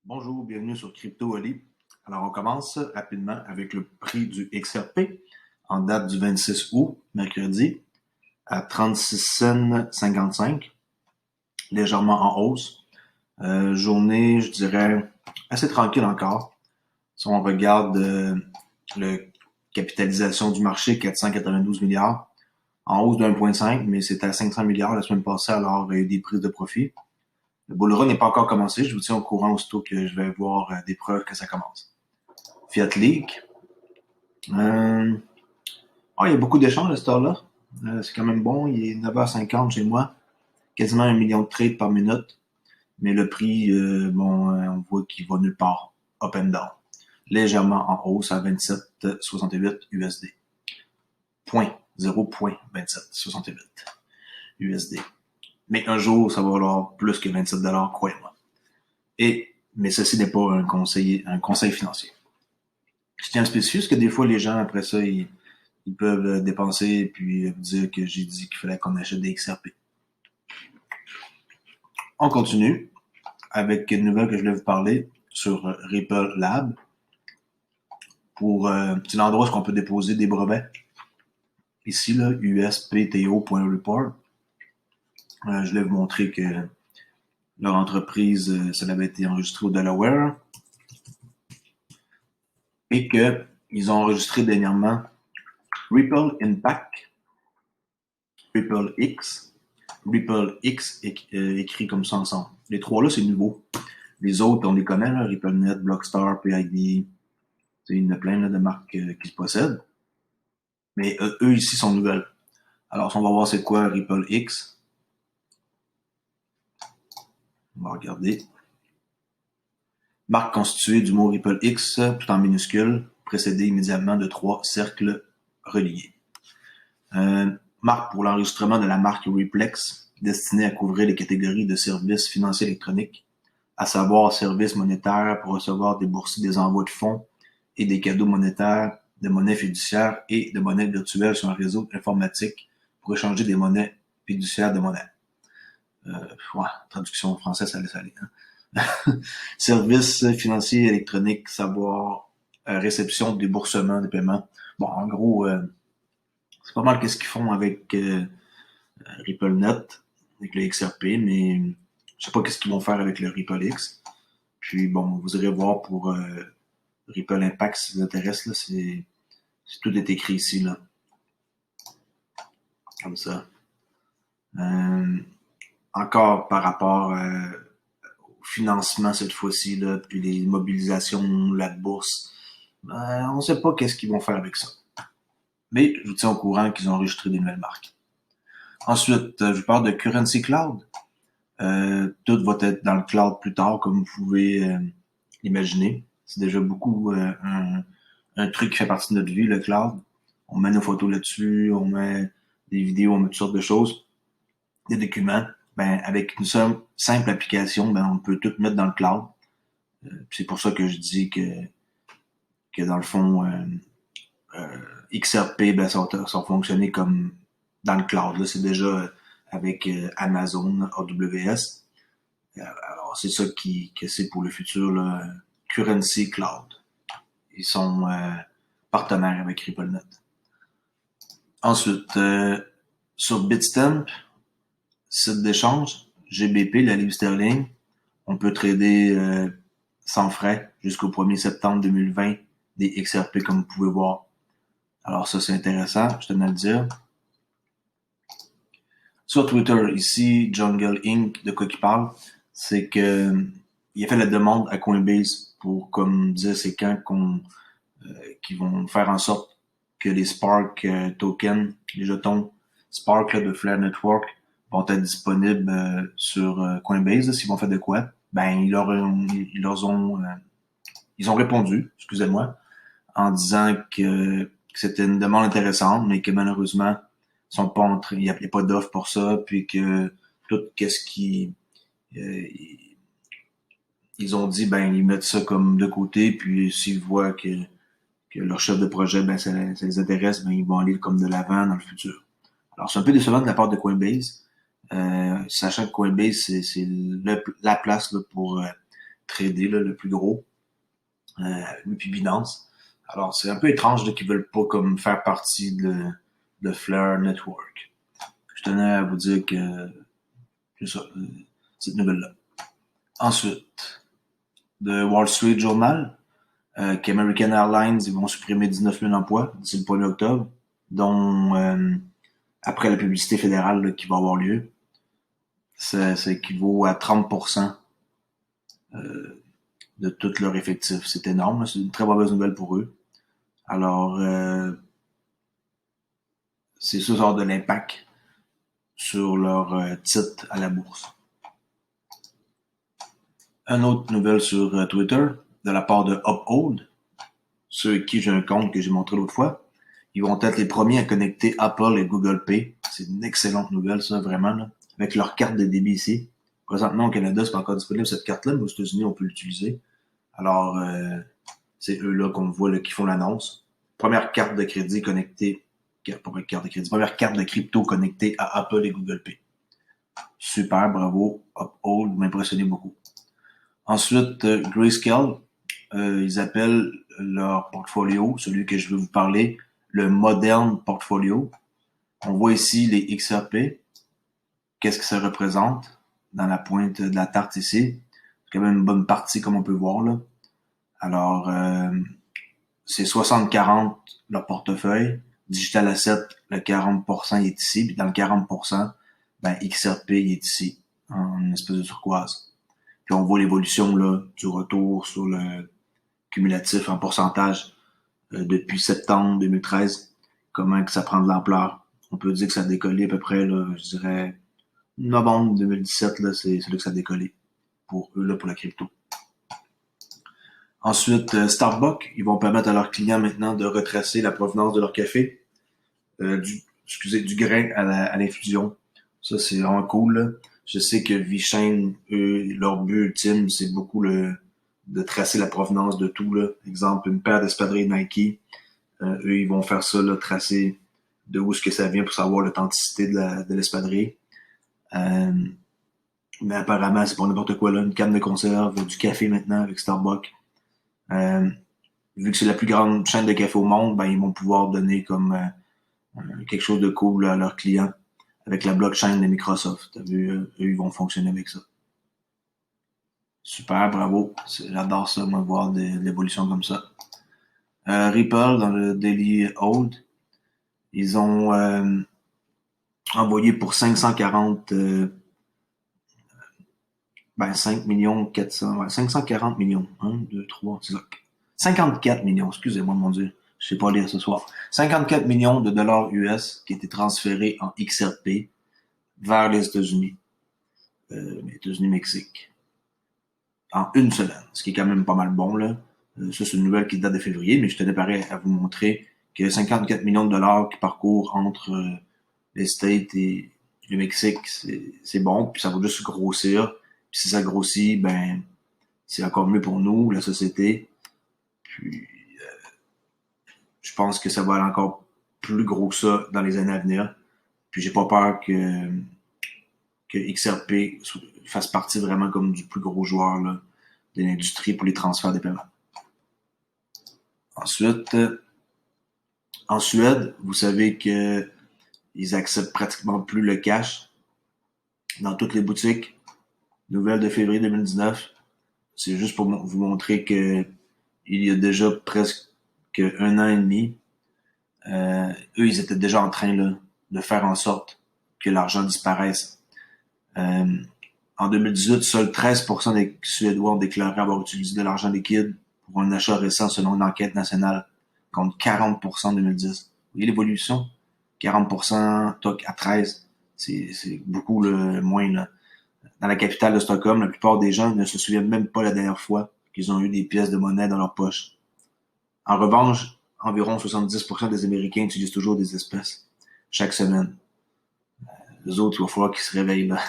Bonjour, bienvenue sur Crypto Oli. Alors, on commence rapidement avec le prix du XRP en date du 26 août, mercredi, à 36,55 $, légèrement en hausse. Journée, je dirais, assez tranquille encore. Si on regarde la capitalisation du marché, 492 milliards, en hausse de 1,5, mais c'était à 500 milliards la semaine passée, alors il y a eu des prises de profit. Le bull run n'est pas encore commencé. Je vous tiens au courant aussitôt que je vais voir des preuves que ça commence. Fiat League. Il y a beaucoup d'échanges à cette heure-là. C'est quand même bon. Il est 9h50 chez moi. Quasiment 1 million de trades par minute. Mais le prix, on voit qu'il va nulle part. Up and down. Légèrement en hausse à 27,68 USD. 0,2768 USD. Mais un jour, ça va valoir plus que 27 $, croyez-moi. Mais ceci n'est pas un conseil financier. Je tiens à spécifier parce que des fois, les gens, après ça, ils peuvent dépenser et puis dire que j'ai dit qu'il fallait qu'on achète des XRP. On continue avec une nouvelle que je voulais vous parler sur Ripple Lab. C'est l'endroit où on peut déposer des brevets. Ici, là, uspto.report. Je voulais vous montrer que leur entreprise, ça avait été enregistré au Delaware. Et qu'ils ont enregistré dernièrement Ripple Impact, Ripple X écrit comme ça ensemble. Les trois-là, c'est nouveau. Les autres, on les connaît, là, RippleNet, Blockstar, PID. Il y en a plein là, de marques qui se possèdent. Mais eux ici sont nouvelles. Alors, si on va voir c'est quoi Ripple X. On va regarder. Marque constituée du mot Ripple X, tout en minuscule, précédée immédiatement de 3 cercles reliés. Marque pour l'enregistrement de la marque Riplex, destinée à couvrir les catégories de services financiers électroniques, à savoir services monétaires pour recevoir des boursiers des envois de fonds et des cadeaux monétaires, de monnaie fiduciaire et de monnaie virtuelle sur un réseau informatique pour échanger des monnaies fiduciaires de monnaie. Traduction française, ça laisse aller. Services financiers électroniques, savoir réception, déboursement, des paiements. Bon, en gros, c'est pas mal qu'est-ce qu'ils font avec RippleNet, avec le XRP, mais je sais pas qu'est-ce qu'ils vont faire avec le Ripple X. Puis bon, vous irez voir pour Ripple Impact si ça vous intéresse, là, tout est écrit ici, là. Comme ça. Encore par rapport au financement cette fois-ci, là, puis les mobilisations, la bourse, on sait pas qu'est-ce qu'ils vont faire avec ça. Mais je vous tiens au courant qu'ils ont enregistré des nouvelles marques. Ensuite, je vous parle de Currency Cloud. Tout va être dans le cloud plus tard, comme vous pouvez l'imaginer. C'est déjà beaucoup un truc qui fait partie de notre vie, le cloud. On met nos photos là-dessus, on met des vidéos, on met toutes sortes de choses, des documents. Avec une simple application, on peut tout mettre dans le cloud. C'est pour ça que je dis que dans le fond, XRP, ça va fonctionner comme dans le cloud. Là, c'est déjà avec Amazon, AWS. Alors, c'est ça que c'est pour le futur, là, Currency Cloud. Ils sont partenaires avec RippleNet. Ensuite, sur Bitstamp, site d'échange, GBP, la livre sterling, on peut trader sans frais jusqu'au 1er septembre 2020 des XRP comme vous pouvez voir. Alors ça, c'est intéressant, je tenais à le dire. Sur Twitter, ici, Jungle Inc., de quoi il parle, c'est que il a fait la demande à Coinbase pour, comme dire, c'est quand qui vont faire en sorte que les Spark tokens, les jetons Spark là, de Flare Network vont être disponibles sur Coinbase. S'ils vont faire de quoi? Ils ont répondu, excusez-moi, en disant que c'était une demande intéressante, mais que malheureusement, sont pas entrés, il n'y a pas d'offre pour ça, puis que tout qu'est-ce qui ils ont dit, ils mettent ça comme de côté, puis s'ils voient que leur chef de projet, ça les intéresse, ils vont aller comme de l'avant dans le futur. Alors, c'est un peu décevant de la part de Coinbase, sachant que Coinbase, c'est la place là, pour tradé, là, le plus gros, lui puis Binance. Alors, c'est un peu étrange qu'ils veulent pas comme faire partie de Flare Network. Je tenais à vous dire que c'est ça, cette nouvelle-là. Ensuite, de Wall Street Journal, qu'American Airlines ils vont supprimer 19 000 emplois d'ici le 1er octobre, dont après la publicité fédérale là, qui va avoir lieu, ça équivaut à 30% de tout leur effectif. C'est énorme, là. C'est une très mauvaise nouvelle pour eux. Alors, c'est ça, ça a de l'impact sur leur titre à la bourse. Une autre nouvelle sur Twitter, de la part de Uphold, ceux avec qui j'ai un compte que j'ai montré l'autre fois. Ils vont être les premiers à connecter Apple et Google Pay. C'est une excellente nouvelle, ça, vraiment, là. Avec leur carte de débit ici. Présentement, au Canada, c'est pas encore disponible, cette carte-là, mais aux États-Unis, on peut l'utiliser. Alors, c'est eux-là qu'on voit, là, qui font l'annonce. Première carte de crédit connectée, première carte de crypto connectée à Apple et Google Pay. Super, bravo, Uphold, vous m'impressionnez beaucoup. Ensuite, Grayscale, ils appellent leur portfolio, celui que je veux vous parler, le Modern Portfolio. On voit ici les XRP. Qu'est-ce que ça représente dans la pointe de la tarte ici? C'est quand même une bonne partie, comme on peut voir, là. Alors, c'est 60-40 leur portefeuille. Digital Asset, le 40% il est ici. Puis dans le 40%, ben, XRP il est ici, en espèce de turquoise. Puis on voit l'évolution là du retour sur le cumulatif en pourcentage depuis septembre 2013. Comment que ça prend de l'ampleur. On peut dire que ça a décollé à peu près, là, je dirais, novembre 2017, là, c'est là que ça a décollé pour eux, là, pour la crypto. Ensuite, Starbucks, ils vont permettre à leurs clients maintenant de retracer la provenance de leur café, du grain à l'infusion. Ça, c'est vraiment cool, là. Je sais que VeChain, eux, leur but ultime, c'est beaucoup de tracer la provenance de tout, là. Exemple, une paire d'espadrilles Nike, eux, ils vont faire ça, là, tracer de où est-ce que ça vient pour savoir l'authenticité de l'espadrille. Mais apparemment, c'est pas n'importe quoi, là. Une canne de conserve, du café maintenant avec Starbucks. Vu que c'est la plus grande chaîne de café au monde, ben, ils vont pouvoir donner comme quelque chose de cool à leurs clients avec la blockchain de Microsoft. T'as vu, eux, ils vont fonctionner avec ça. Super, bravo. J'adore ça, moi, voir de l'évolution comme ça. Ripple, dans le Daily Hold, ils ont envoyé pour 540 5 millions 400, ouais, 540 millions. 1, 2, 3, c'est ça. 54 millions, excusez-moi, mon Dieu. Je sais pas lire ce soir. 54 millions de dollars US qui étaient transférés en XRP vers les États-Unis. États-Unis-Mexique. En une semaine, ce qui est quand même pas mal bon, là. Ça, c'est une nouvelle qui date de février, mais je tenais pareil à vous montrer que 54 millions de dollars qui parcourent entre les States et le Mexique, c'est bon, puis ça va juste grossir. Puis si ça grossit, ben, c'est encore mieux pour nous, la société. Puis, je pense que ça va aller encore plus gros que ça dans les années à venir. Puis, j'ai pas peur que XRP fasse partie vraiment comme du plus gros joueur là, de l'industrie pour les transferts des paiements. Ensuite, en Suède, vous savez que ils acceptent pratiquement plus le cash dans toutes les boutiques. Nouvelle de février 2019. C'est juste pour vous montrer que il y a déjà presque un an et demi, eux, ils étaient déjà en train là, de faire en sorte que l'argent disparaisse. En 2018, seuls 13% des Suédois ont déclaré avoir utilisé de l'argent liquide pour un achat récent selon une enquête nationale, contre 40% en 2010. Vous voyez l'évolution? 40%, toc, à 13%. C'est beaucoup moins. Là. Dans la capitale de Stockholm, la plupart des gens ne se souviennent même pas la dernière fois qu'ils ont eu des pièces de monnaie dans leur poche. En revanche, environ 70% des Américains utilisent toujours des espèces chaque semaine. Les autres, il va falloir qu'ils se réveillent là.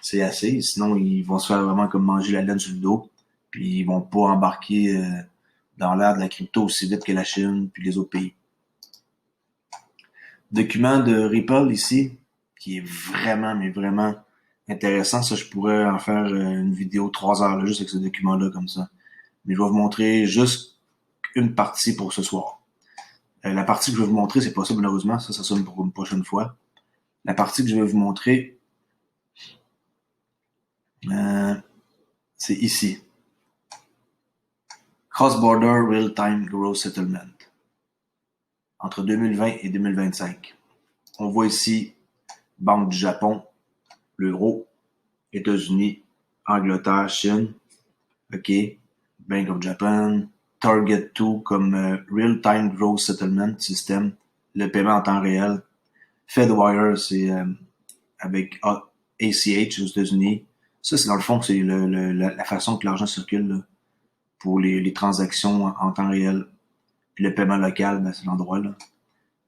C'est assez, sinon ils vont se faire vraiment comme manger la laine sur le dos, puis ils vont pas embarquer dans l'ère de la crypto aussi vite que la Chine puis les autres pays. Document de Ripple ici, qui est vraiment, mais vraiment intéressant. Ça, je pourrais en faire une vidéo 3 heures là, juste avec ce document-là comme ça. Mais je vais vous montrer juste une partie pour ce soir. La partie que je vais vous montrer, c'est pas ça malheureusement, ça sera pour une prochaine fois. La partie que je vais vous montrer, c'est ici. Cross-Border Real-Time Gross Settlement. Entre 2020 et 2025. On voit ici Banque du Japon, l'euro, États-Unis, Angleterre, Chine, OK, Bank of Japan, Target 2 comme Real-Time Gross Settlement System, le paiement en temps réel. Fedwire, c'est avec ACH aux États-Unis. Ça, c'est dans le fond, c'est la façon que l'argent circule là, pour les transactions en temps réel. Puis le paiement local, ben, c'est l'endroit là.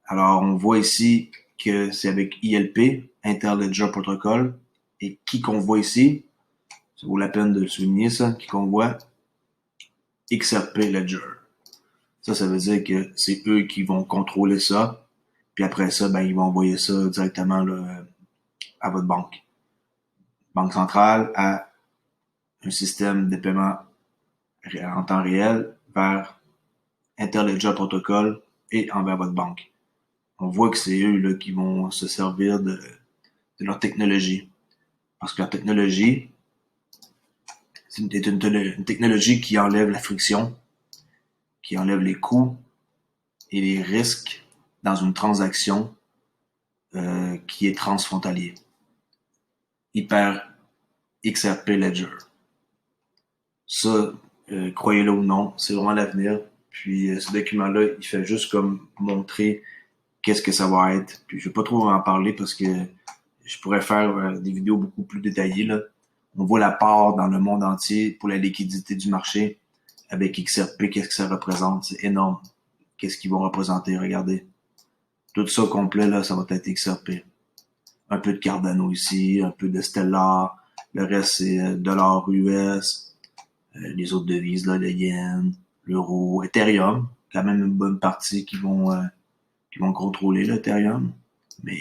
Alors, on voit ici que c'est avec ILP, Interledger Protocol, et qui qu'on voit ici, ça vaut la peine de le souligner ça, qui qu'on voit, XRP Ledger. Ça veut dire que c'est eux qui vont contrôler ça, puis après ça, ben, ils vont envoyer ça directement là, à votre banque. Banque centrale à un système de paiement en temps réel vers Interledger Protocol et envers votre banque. On voit que c'est eux là, qui vont se servir de leur technologie. Parce que la technologie, c'est une technologie qui enlève la friction, qui enlève les coûts et les risques dans une transaction qui est transfrontalier. Hyper XRP Ledger. Ça, croyez-le ou non, c'est vraiment l'avenir. Puis ce document-là, il fait juste comme montrer qu'est-ce que ça va être. Puis je vais pas trop en parler parce que je pourrais faire des vidéos beaucoup plus détaillées là. On voit la part dans le monde entier pour la liquidité du marché avec XRP, qu'est-ce que ça représente, c'est énorme. Qu'est-ce qu'ils vont représenter, regardez. Tout ça complet là, ça va être XRP. Un peu de Cardano ici, un peu de Stellar, le reste c'est dollar US, les autres devises là, le yen, l'euro, Ethereum, quand même une bonne partie qui vont contrôler l'Ethereum, mais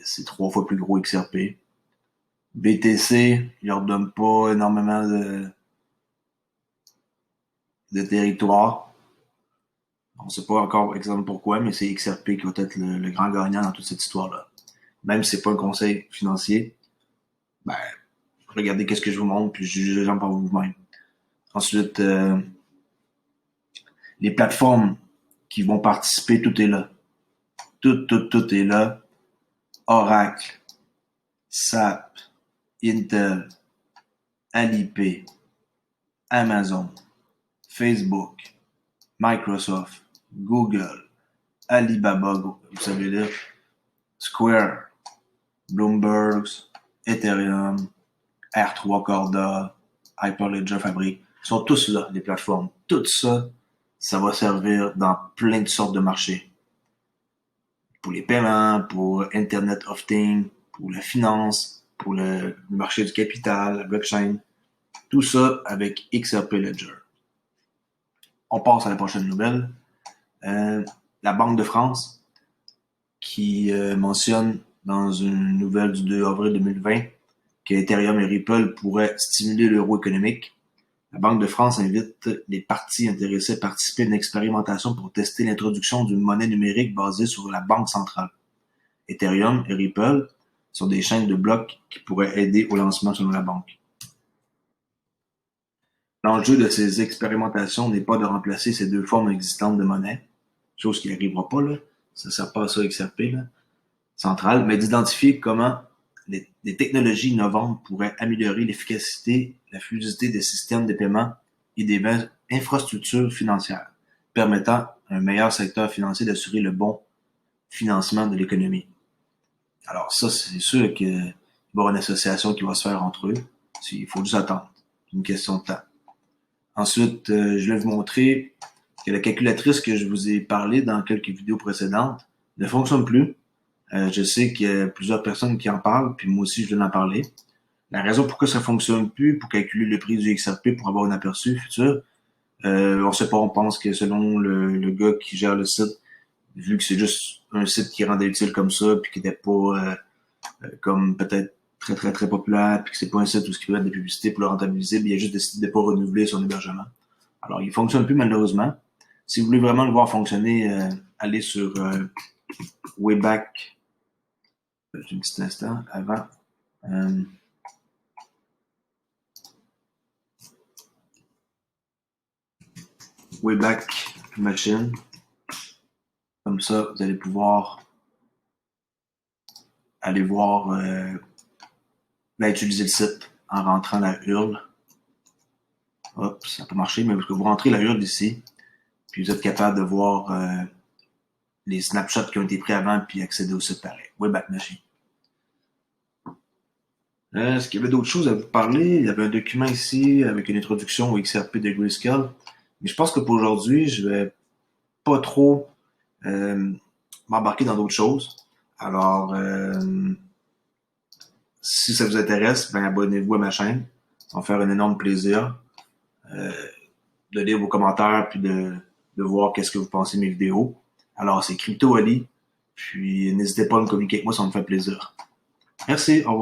c'est 3 fois plus gros XRP. BTC, il leur donne pas énormément de territoire. On sait pas encore exemple pourquoi, mais c'est XRP qui va être le grand gagnant dans toute cette histoire-là. Même si c'est pas un conseil financier, ben, regardez qu'est-ce que je vous montre, puis jugez les gens par vous-même. Ensuite, les plateformes qui vont participer, tout est là. Tout est là. Oracle, SAP, Intel, Alipay, Amazon, Facebook, Microsoft, Google, Alibaba, vous savez là, Square, Bloomberg, Ethereum, R3 Corda, Hyperledger Fabric, ils sont tous là, les plateformes. Tout ça, ça va servir dans plein de sortes de marchés. Pour les paiements, pour Internet of Things, pour la finance, pour le marché du capital, la blockchain. Tout ça avec XRP Ledger. On passe à la prochaine nouvelle. La Banque de France qui mentionne dans une nouvelle du 2 avril 2020 que Ethereum et Ripple pourraient stimuler l'euro économique. La Banque de France invite les parties intéressées à participer à une expérimentation pour tester l'introduction d'une monnaie numérique basée sur la banque centrale. Ethereum et Ripple sont des chaînes de blocs qui pourraient aider au lancement selon la banque. L'enjeu de ces expérimentations n'est pas de remplacer ces deux formes existantes de monnaie, chose qui n'arrivera pas, là. Ça ne sert pas à ça XRP, là, centrale, mais d'identifier comment les technologies innovantes pourraient améliorer l'efficacité, la fluidité des systèmes de paiement et des infrastructures financières, permettant à un meilleur secteur financier d'assurer le bon financement de l'économie. Alors ça, c'est sûr qu'il va y avoir une association qui va se faire entre eux. Il faut juste attendre. C'est une question de temps. Ensuite, je vais vous montrer que la calculatrice que je vous ai parlé dans quelques vidéos précédentes ne fonctionne plus. Je sais qu'il y a plusieurs personnes qui en parlent, puis moi aussi je viens d'en parler. La raison pourquoi ça fonctionne plus pour calculer le prix du XRP pour avoir un aperçu futur, on sait pas, on pense que selon le gars qui gère le site, vu que c'est juste un site qui rendait utile comme ça, puis qui n'était pas comme peut-être très très très populaire, puis que c'est pas un site où ce qui va être des publicités pour le rentabiliser, puis il a juste décidé de pas renouveler son hébergement. Alors, il fonctionne plus malheureusement. Si vous voulez vraiment le voir fonctionner, allez sur Wayback. Un petit instant avant. Euh, Wayback Machine. Comme ça, vous allez pouvoir aller voir, utiliser le site en rentrant la URL. Hop, ça peut marcher, mais parce que vous rentrez la URL ici, puis vous êtes capable de voir les snapshots qui ont été pris avant, puis accéder au site pareil. Wayback Machine. Est-ce qu'il y avait d'autres choses à vous parler? Il y avait un document ici avec une introduction au XRP de Grayscale. Mais je pense que pour aujourd'hui, je vais pas trop m'embarquer dans d'autres choses. Alors, si ça vous intéresse, ben abonnez-vous à ma chaîne. Ça va me faire un énorme plaisir euh, de lire vos commentaires puis de voir qu'est-ce que vous pensez de mes vidéos. Alors, c'est Crypto Ali. Puis n'hésitez pas à me communiquer avec moi, ça me fait plaisir. Merci, au revoir.